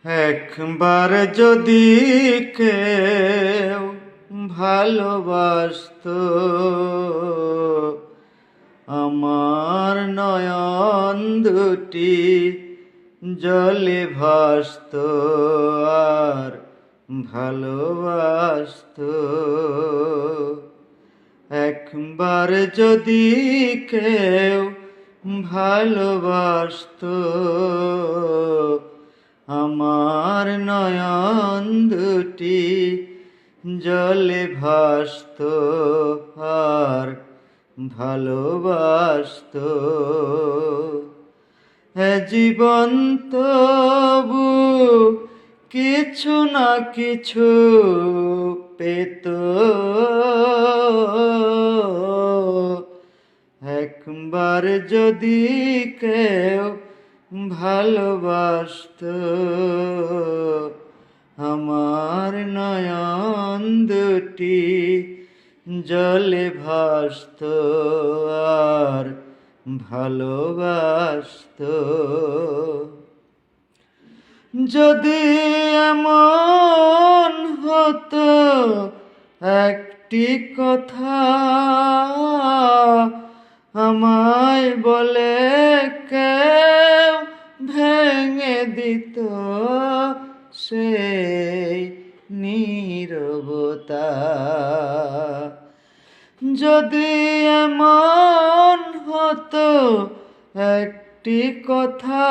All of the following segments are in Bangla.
একবার যদি কেউ ভালোবাসতো, আমার নয়ন দুটি জলে ভাসতো আর ভালোবাসতো। একবার যদি কেউ ভালোবাসতো, আমার নয়ন দুটি জলে ভাসতো আর ভালোবাসতো। জীবন তবু কিছু না কিছু পেত, একবার যদি কেউ ভালোবাসতো, আমার নয়ন দুটি জলে ভাসতো আর ভালোবাসতো। যদি এমন হতো একটি কথা আমায় বলে কেউ ভেঙে দিত সেই নীরবতা। যদি এমন হতো একটি কথা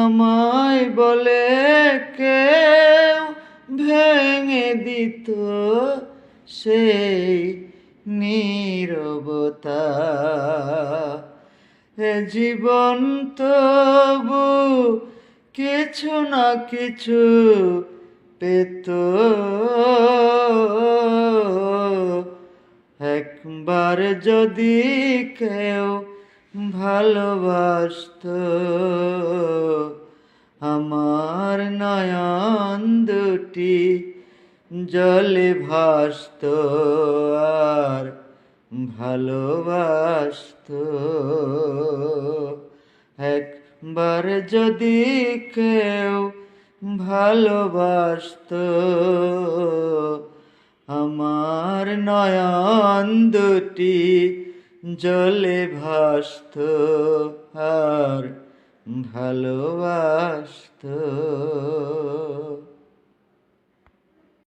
আমায় বলে কেউ ভেঙে দিত সেই নীরবতা। জীবন তবু কিছু না কিছু পেত, একবার যদি কেউ ভালোবাসতো, আমার নয়ন দুটি জলে ভাসতো আর ভালোবাসতো। একবার যদি কেউ ভালোবাসতো, আমার নয়ন দুটি জলে ভাসতো আর ভালোবাসতো।